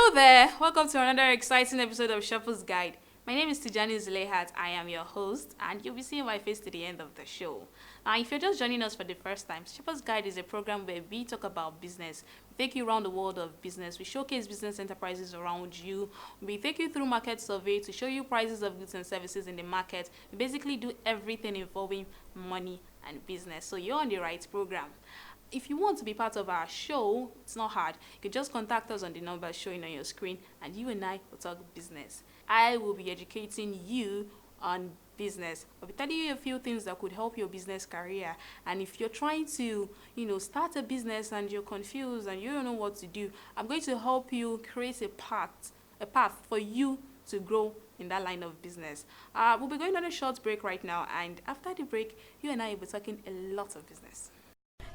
Hello there, welcome to another exciting episode of Shopper's Guide. My name is Tijani Zuleihat, I am your host, and you'll be seeing my face to the end of the show. Now, if you're just joining us for the first time, Shopper's Guide is a program where we talk about business. We take you around the world of business, we showcase business enterprises around you, we take you through market survey to show you prices of goods and services in the market. We basically do everything involving money and business, so you're on the right program. If you want to be part of our show, it's not hard. You can just contact us on the number showing on your screen and you and I will talk business. I will be educating you on business. I'll be telling you a few things that could help your business career. And if you're trying to, start a business and you're confused and you don't know what to do, I'm going to help you create a path for you to grow in that line of business. We'll be going on a short break right now, and after the break, you and I will be talking a lot of business.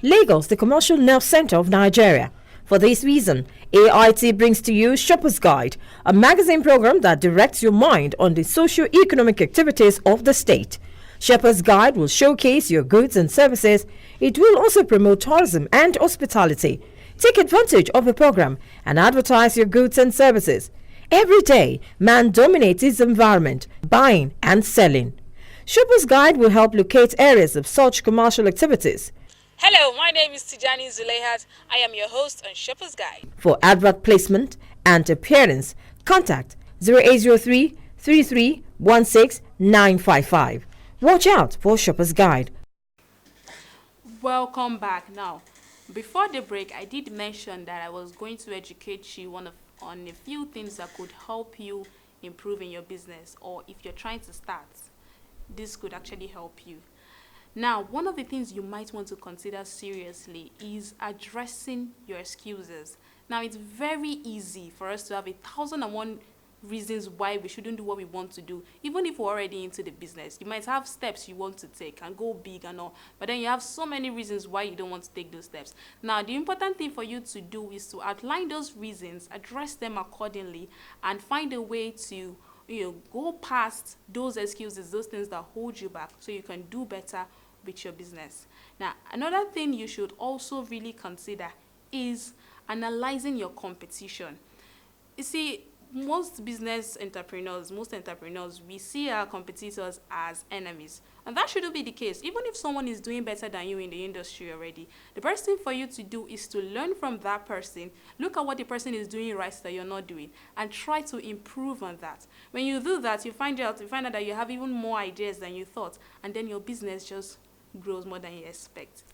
Lagos, the commercial nerve center of Nigeria. For this reason, AIT brings to you Shopper's Guide, a magazine program that directs your mind on the socio-economic activities of the state. Shopper's Guide will showcase your goods and services. It will also promote tourism and hospitality. Take advantage of the program and advertise your goods and services. Every day, man dominates his environment, buying and selling. Shopper's Guide will help locate areas of such commercial activities. Hello, my name is Tijani Zuleihat. I am your host on Shopper's Guide. For advert placement and appearance, contact 0803 3316 955. Watch out for Shopper's Guide. Welcome back. Now, before the break, I did mention that I was going to educate you on a few things that could help you improve in your business, or if you're trying to start, this could actually help you. Now, one of the things you might want to consider seriously is addressing your excuses. Now, it's very easy for us to have 1,001 reasons why we shouldn't do what we want to do, even if we're already into the business. You might have steps you want to take and go big and all, but then you have so many reasons why you don't want to take those steps. Now, the important thing for you to do is to outline those reasons, address them accordingly, and find a way to go past those excuses, those things that hold you back, so you can do better with your business. Now, another thing you should also really consider is analyzing your competition. You see, most entrepreneurs, we see our competitors as enemies. And that shouldn't be the case. Even if someone is doing better than you in the industry already, the best thing for you to do is to learn from that person, look at what the person is doing right that you're not doing, and try to improve on that. When you do that, you find out that you have even more ideas than you thought, and then your business just grows more than you expect.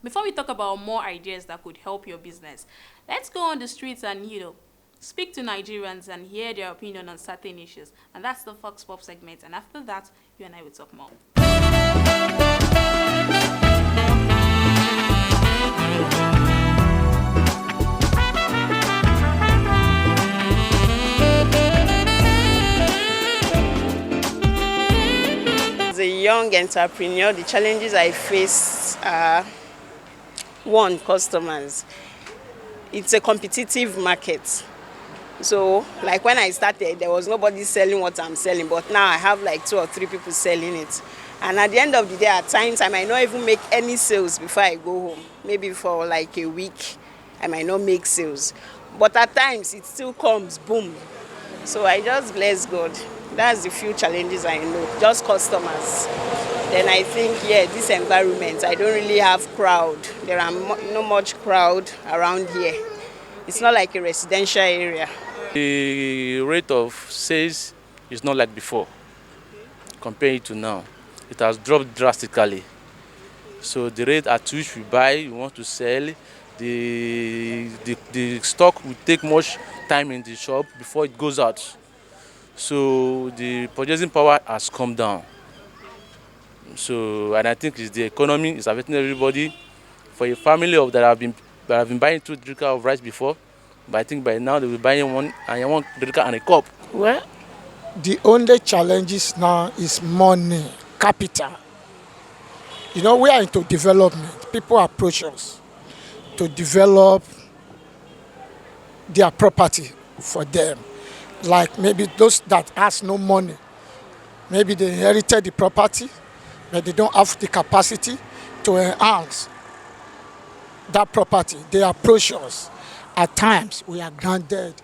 Before we talk about more ideas that could help your business, let's go on the streets and speak to Nigerians and hear their opinion on certain issues. And that's the Fox Pop segment. And after that, you and I will talk more. As a young entrepreneur, the challenges I face are, one, customers. It's a competitive market. So, like when I started, there was nobody selling what I'm selling, but now I have like 2 or 3 people selling it. And at the end of the day, at times, I might not even make any sales before I go home. Maybe for like a week, I might not make sales. But at times, it still comes, boom. So I just bless God. That's the few challenges I know, just customers. Then I think, this environment, I don't really have crowd. There are no much crowd around here. It's not like a residential area. The rate of sales is not like before, compared to now. It has dropped drastically. So the rate at which we buy, we want to sell, the stock will take much time in the shop before it goes out. So the purchasing power has come down. So, and I think it's the economy is affecting everybody. For a family that have been buying 2 drink of rice before, but I think by now they will be buying 1 drink and a cup. Well, the only challenges now is money, capital. We are into development. People approach us to develop their property for them. Like maybe those that has no money, maybe they inherited the property, but they don't have the capacity to enhance that property. They approach us. At times, we are granted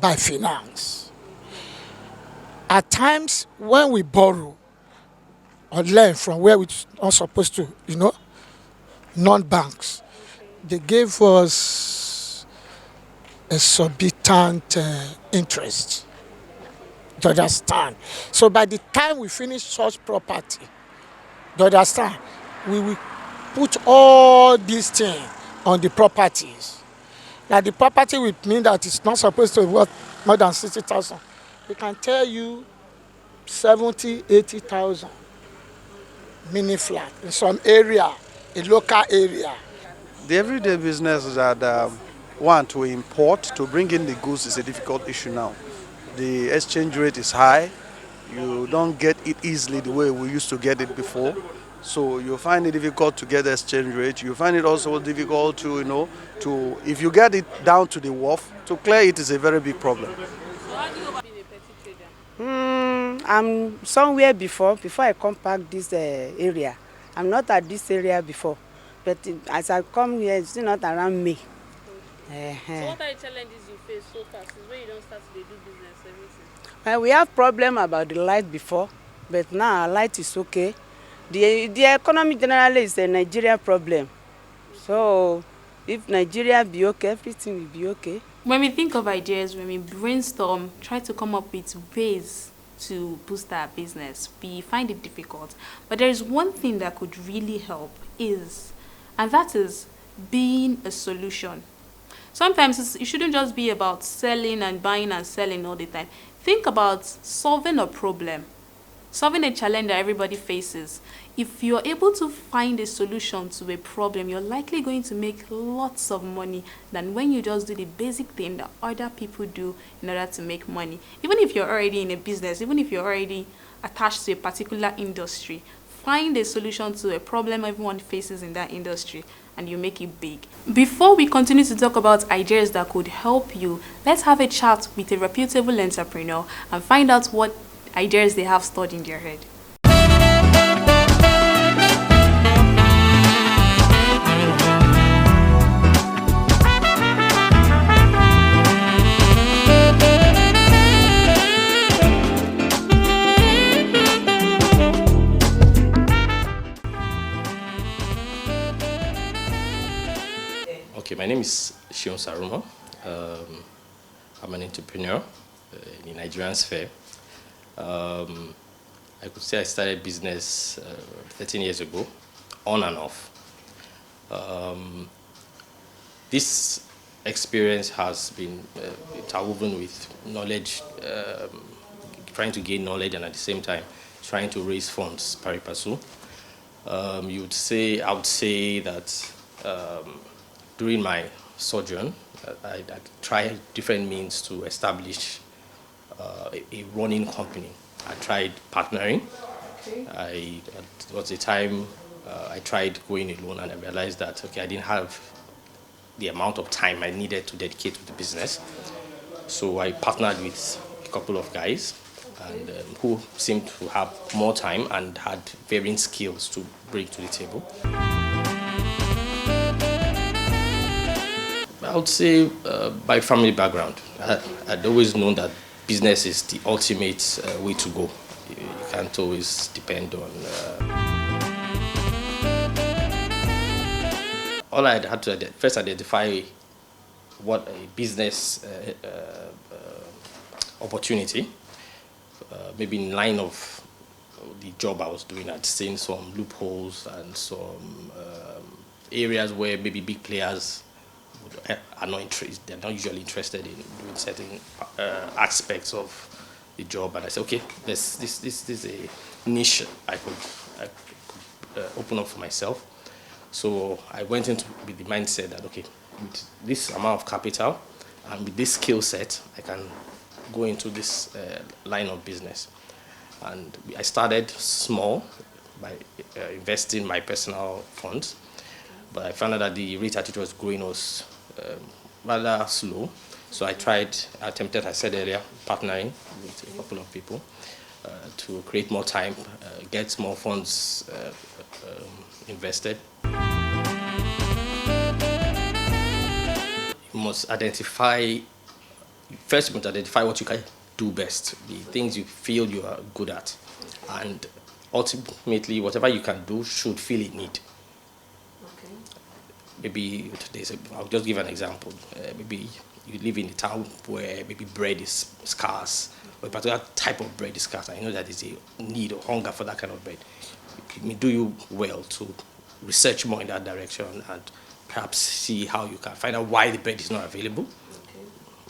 by finance. At times, when we borrow or lend from where we're not supposed to, non-banks, they gave us exorbitant interest. Do you understand? So by the time we finish such property, do you understand? We will put all these things on the properties. Now the property will mean that it's not supposed to be worth more than 60,000. We can tell you 70, 80,000 mini flat in some area, a local area. The everyday business that want to import, to bring in the goods is a difficult issue now. The exchange rate is high. You don't get it easily the way we used to get it before. So you find it difficult to get the exchange rate. You find it also difficult to, if you get it down to the wharf, to clear it is a very big problem. So how do you go about being a petty trader? I'm somewhere before I come back this area. I'm not at this area before, but as I come here, it's still not around me. So what are the challenges you face so far since when you don't start to do business everything? We have problem about the light before, but now our light is okay. The economy generally is a Nigeria problem. So if Nigeria be okay, everything will be okay. When we think of ideas, when we brainstorm, try to come up with ways to boost our business, we find it difficult. But there is one thing that could really help and that is being a solution. Sometimes it shouldn't just be about selling and buying and selling all the time. Think about solving a problem, solving a challenge that everybody faces. If you're able to find a solution to a problem, you're likely going to make lots of money than when you just do the basic thing that other people do in order to make money. Even if you're already in a business, even if you're already attached to a particular industry, find a solution to a problem everyone faces in that industry and you make it big. Before we continue to talk about ideas that could help you, let's have a chat with a reputable entrepreneur and find out what ideas they have stored in their head. Okay, my name is Shion Sarumo. I'm an entrepreneur in the Nigerian sphere. I could say I started business 13 years ago, on and off. This experience has been interwoven with knowledge, trying to gain knowledge and at the same time trying to raise funds pari passu. I would say that during my sojourn, I tried different means to establish a running company. I tried partnering. There was a time I tried going alone and I realized that, okay, I didn't have the amount of time I needed to dedicate to the business. So I partnered with a couple of guys and who seemed to have more time and had varying skills to bring to the table. I would say by family background, I'd always known that business is the ultimate way to go. You can't always depend on... All I had to first identify what a business opportunity, maybe in line of the job I was doing. I'd seen some loopholes and some areas where maybe big players are not interested. They're not usually interested in doing certain aspects of the job. And I said, okay, this is a niche I could open up for myself. So I went into with the mindset that, okay, with this amount of capital and with this skill set, I can go into this line of business. And I started small by investing my personal funds, but I found out that the rate at which it was growing was rather slow. So I attempted, I said earlier, partnering with a couple of people to create more time, get more funds invested. You must identify first you must identify what you can do best, the things you feel you are good at, and ultimately whatever you can do should fill a need. Okay. Maybe I'll just give an example. Maybe you live in a town where maybe bread is scarce, or a particular type of bread is scarce, and you know that there's a need or hunger for that kind of bread. It may do you well to research more in that direction and perhaps see how you can find out why the bread is not available,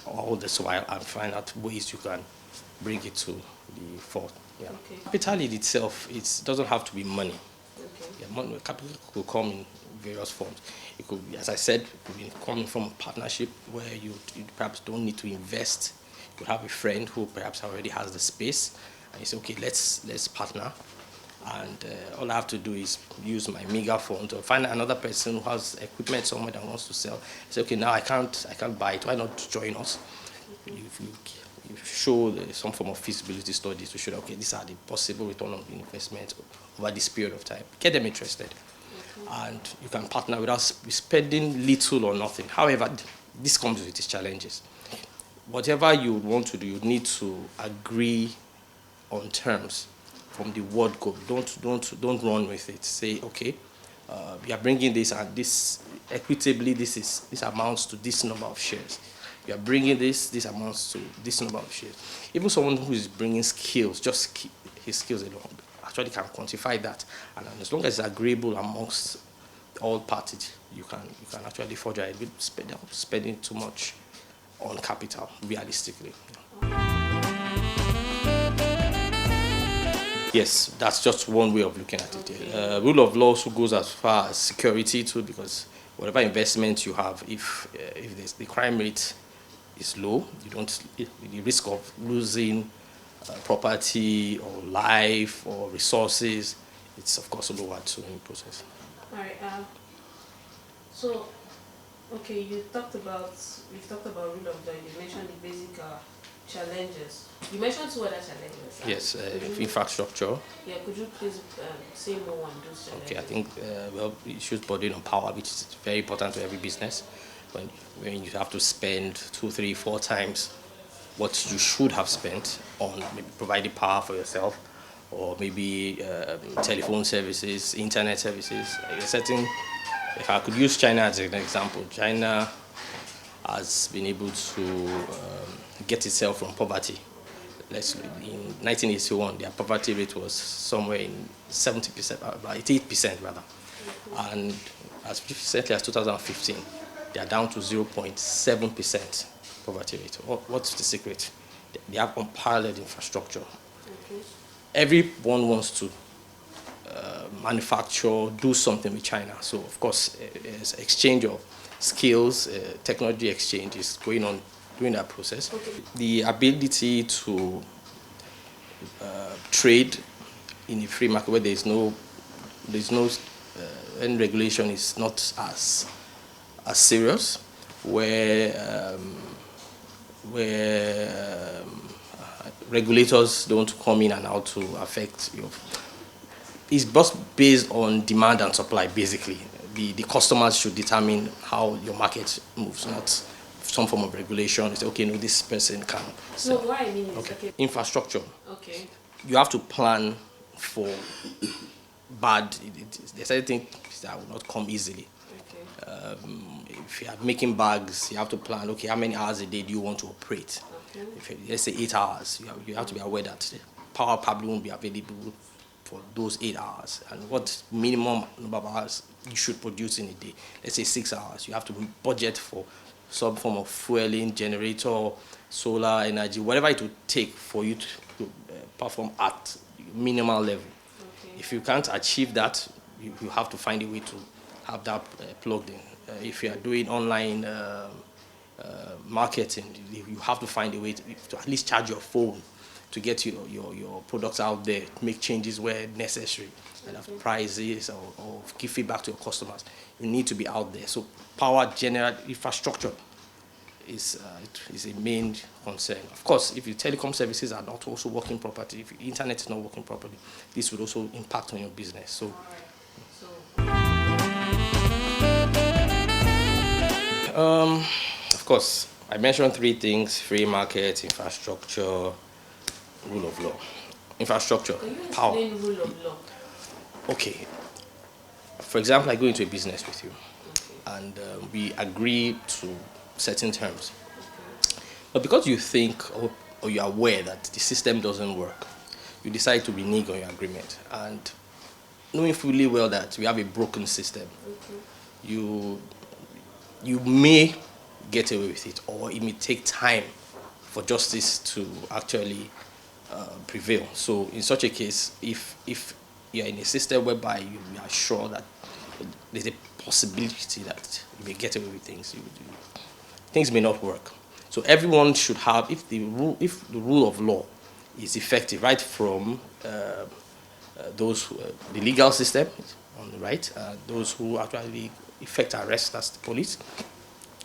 all this while, and find out ways you can bring it to the fore. Yeah. Okay. Capital in itself, it doesn't have to be money. Okay. Yeah, capital could come in various forms. It could be, as I said, it could be coming from a partnership where you perhaps don't need to invest. You could have a friend who perhaps already has the space, and you say, okay, let's partner. And all I have to do is use my meager funds or find another person who has equipment somewhere that wants to sell. Say, okay, now I can't buy it. Why not join us? If you show some form of feasibility studies to show that, okay, these are the possible return on investment over this period of time. Get them interested. And you can partner without spending little or nothing. However, this comes with its challenges. Whatever you want to do, you need to agree on terms from the word go. Don't run with it. Say, okay, we are bringing this, and this equitably, this amounts to this number of shares. You are bringing this amounts to this number of shares. Even someone who is bringing skills, just his skills alone, actually can quantify that, and as long as it's agreeable amongst all parties, you can actually forge ahead without spending too much on capital, realistically. Yes, that's just one way of looking at it. Rule of law also goes as far as security too, because whatever investment you have, if the crime rate is low, the risk of losing property or life or resources, it's of course lower too in the process. All right. So, okay, you've talked about rule of law. You mentioned the basic challenges. You mentioned two other challenges. Yes, infrastructure. Yeah, could you please say more on those challenges? Okay, I think issues bordering on power, which is very important to every business. When you have to spend 2, 3, 4 times what you should have spent on maybe providing power for yourself, or maybe telephone services, internet services. If I could use China as an example, China has been able to get itself from poverty. In 1981, their poverty rate was somewhere in 70%, about 88% rather. And as recently as 2015, they are down to 0.7% poverty rate. What's the secret? They have unparalleled infrastructure. Okay. Everyone wants to manufacture, do something with China. So, of course, exchange of skills, technology exchange is going on during that process. Okay. The ability to trade in a free market where there's no when regulation is not as serious, where regulators don't come in and out to affect you. It's just based on demand and supply, basically. The customers should determine how your market moves, not some form of regulation. Say, okay, no, this person can sell. No, what I mean is, okay. Infrastructure. Okay. You have to plan for bad. There's certain things that will not come easily. Okay. If you are making bags, you have to plan, okay, how many hours a day do you want to operate? Okay. Let's say 8 hours, you have to be aware that the power probably won't be available for those 8 hours. And what minimum number of hours you should produce in a day? Let's say 6 hours. You have to budget for some form of fueling, generator, solar energy, whatever it would take for you to perform at minimal level. Okay. If you can't achieve that, you have to find a way to have that plugged in. If you are doing online marketing, you have to find a way to at least charge your phone to get your products out there, make changes where necessary, and have prices or give feedback to your customers. You need to be out there. So power general infrastructure is a main concern. Of course, if your telecom services are not also working properly, if your internet is not working properly, this would also impact on your business. So. Of course, I mentioned three things: free market, infrastructure, rule of law. Infrastructure, power. Rule of law. Okay. For example, I go into a business with you, and we agree to certain terms. But because you think or you're aware that the system doesn't work, you decide to renege on your agreement. And knowing fully well that we have a broken system, you may get away with it, or it may take time for justice to actually prevail. So in such a case, if you're in a system whereby you are sure that there's a possibility that you may get away with things, things may not work. So everyone should have, if the rule of law is effective, right from the legal system on the right, those who actually effect arrest, that's the police,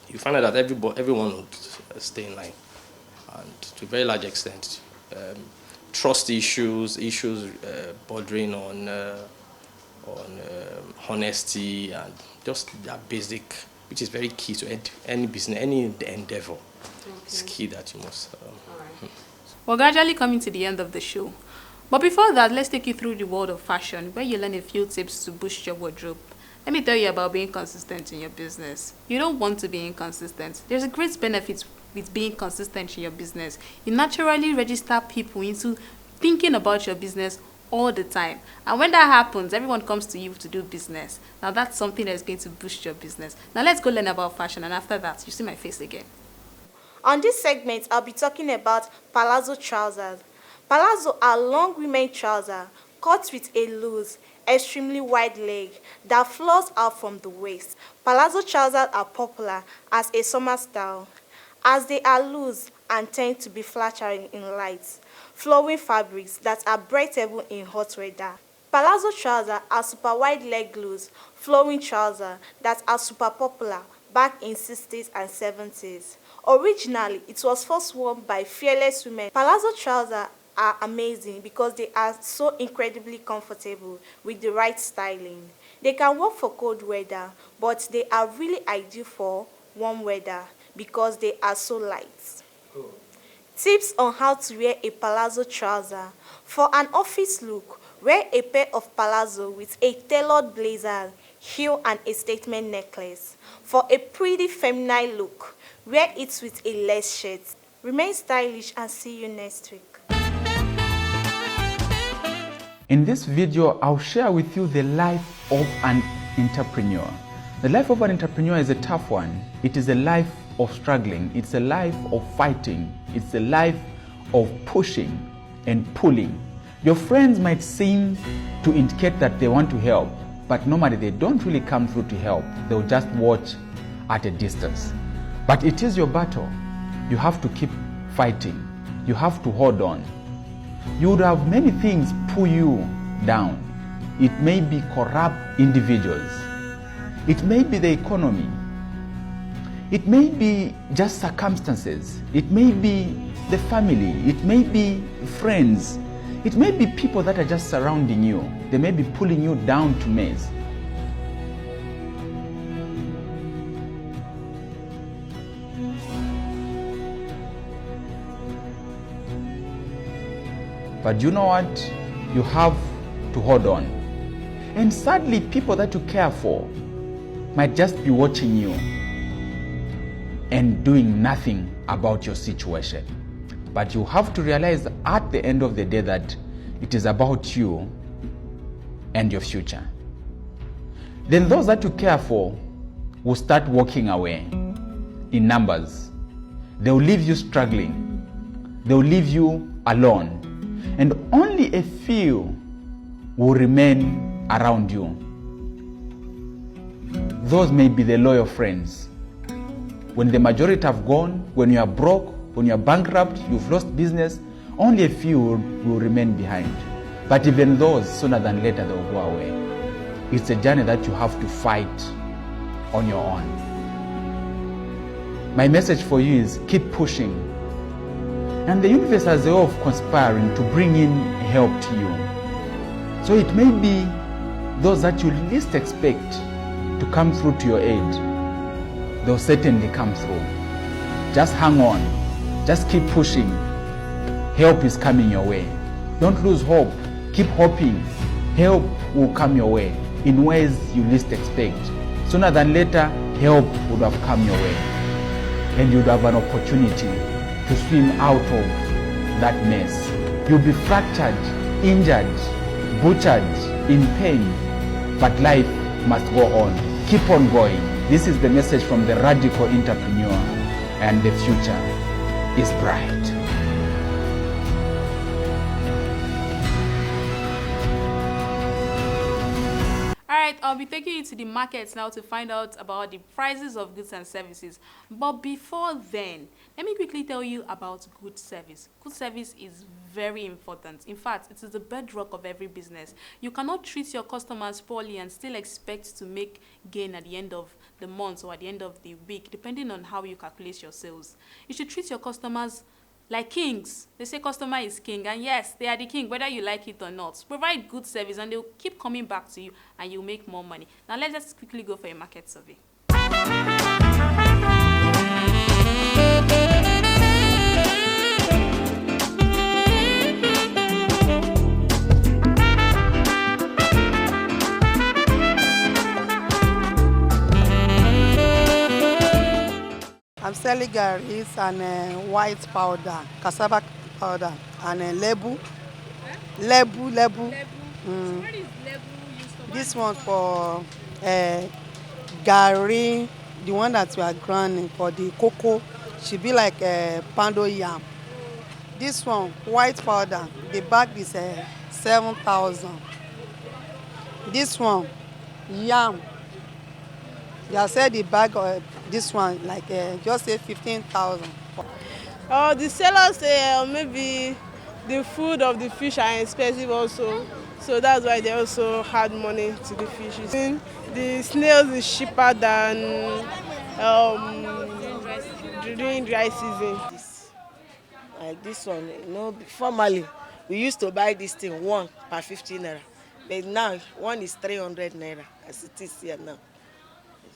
you find out that everyone would stay in line. And to a very large extent, trust issues bordering on honesty and just that basic, which is very key to any business, any endeavor. Okay. It's key that you must. Right. We're gradually coming to the end of the show. But before that, let's take you through the world of fashion, where you learn a few tips to boost your wardrobe. Let me tell you about being consistent in your business. You don't want to be inconsistent. There's a great benefit with being consistent in your business. You naturally register people into thinking about your business all the time. And when that happens, everyone comes to you to do business. Now that's something that's going to boost your business. Now let's go learn about fashion, and after that, you see my face again. On this segment, I'll be talking about palazzo trousers. Palazzo are long women trousers cut with a loose, extremely wide leg that flows out from the waist. Palazzo trousers are popular as a summer style, as they are loose and tend to be flattering in light, flowing fabrics that are breathable in hot weather. Palazzo trousers are super wide leg loose, flowing trousers that are super popular back in 60s and 70s. Originally, it was first worn by fearless women. Palazzo trousers are amazing because they are so incredibly comfortable with the right styling. They can work for cold weather, but they are really ideal for warm weather because they are so light. Cool. Tips on how to wear a palazzo trouser. For an office look, wear a pair of palazzo with a tailored blazer, heel and a statement necklace. For a pretty feminine look, wear it with a lace shirt. Remain stylish and see you next week. In this video, I'll share with you the life of an entrepreneur. The life of an entrepreneur is a tough one. It is a life of struggling. It's a life of fighting. It's a life of pushing and pulling. Your friends might seem to indicate that they want to help, but normally they don't really come through to help. They'll just watch at a distance. But it is your battle. You have to keep fighting. You have to hold on. You would have many things pull you down. It may be corrupt individuals. It may be the economy. It may be just circumstances. It may be the family. It may be friends. It may be people that are just surrounding you. They may be pulling you down to mess. But you know what? You have to hold on. And sadly, people that you care for might just be watching you and doing nothing about your situation. But you have to realize at the end of the day that it is about you and your future. Then those that you care for will start walking away in numbers. They will leave you struggling. They will leave you alone. And only a few will remain around you. Those may be the loyal friends. When the majority have gone, when you are broke, when you are bankrupt, you've lost business, only a few will remain behind. But even those, sooner than later, they will go away. It's a journey that you have to fight on your own. My message for you is keep pushing. And the universe has a way of conspiring to bring in help to you. So it may be those that you least expect to come through to your aid. They'll certainly come through. Just hang on. Just keep pushing. Help is coming your way. Don't lose hope. Keep hoping. Help will come your way in ways you least expect. Sooner than later, help would have come your way. And you'd have an opportunity to swim out of that mess. You'll be fractured, injured, butchered, in pain, but life must go on. Keep on going. This is the message from the radical entrepreneur, and the future is bright. Alright, I'll be taking you to the markets now to find out about the prices of goods and services. But before then, let me quickly tell you about good service. Good service is very important. In fact, it is the bedrock of every business. You cannot treat your customers poorly and still expect to make gain at the end of the month or at the end of the week, depending on how you calculate your sales. You should treat your customers like kings. They say customer is king, and yes, they are the king, whether you like it or not. Provide good service and they'll keep coming back to you and you'll make more money. Now let's just quickly go for a market survey. I'm selling garis and white powder, cassava powder, and lebu. Lebu. So what is lebu used for? This one for gari, the one that we are grinding for the cocoa, should be like pando yam. This one, white powder, the bag is 7,000. This one, yam. They said the bag of this one like just say 15,000. The sellers say maybe the food of the fish are expensive also, so that's why they also add money to the fishes. The snails is cheaper than during dry season. Like this one, you know, formerly we used to buy this thing one per 15 naira, but now one is 300 naira as it is here now.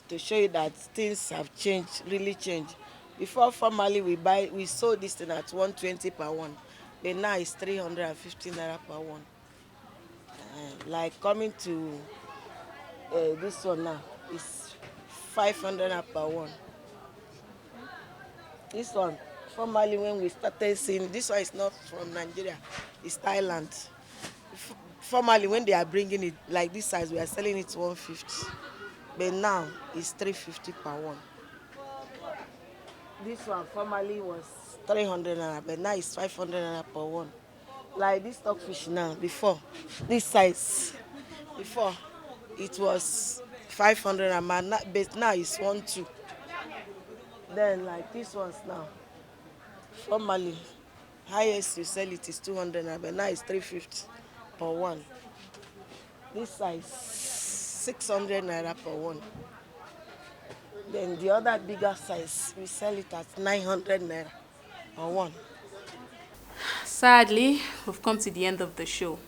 To show you that things have changed, really changed. Before formerly we sold this thing at 120 per one, but now it's 350 naira per one. Like coming to this one now, it's 500 naira per one. This one, formerly when we started seeing, this one is not from Nigeria, it's Thailand. Formerly when they are bringing it like this size, we are selling it 150. But now it's 350 per one. This one formerly was 300 naira, but now it's 500 naira per one. Like this stockfish now, before this size, before it was 500 naira, but now it's 1.2. Then like this ones now, formerly highest you sell it is 200 naira, but now it's 350 per one. This size 600 naira per one. Then the other bigger size, we sell it at 900 naira per one. Sadly, we've come to the end of the show.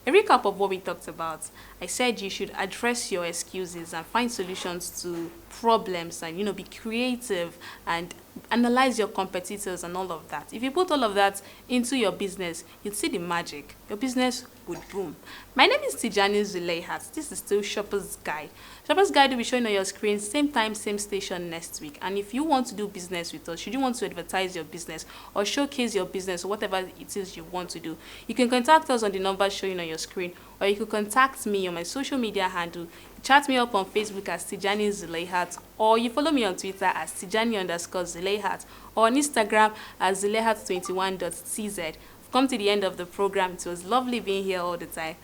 A recap of what we talked about. I said you should address your excuses and find solutions to problems and, be creative and analyze your competitors and all of that. If you put all of that into your business, you'd see the magic. Your business would boom. My name is Tijani Zuleihat. This is still Shopper's Guide. Shopper's Guide will be showing on your screen, same time, same station next week. And if you want to do business with us, should you want to advertise your business or showcase your business or whatever it is you want to do, you can contact us on the number showing on your screen, or you could contact me on my social media handle. Chat me up on Facebook as Tijani Zuleihat, or you follow me on Twitter as Tijani_Zuleihat, or on Instagram as Zuleihat21.tz. Come to the end of the program. It was lovely being here all the time.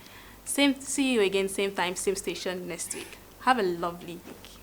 See you again, same time, same station next week. Have a lovely week.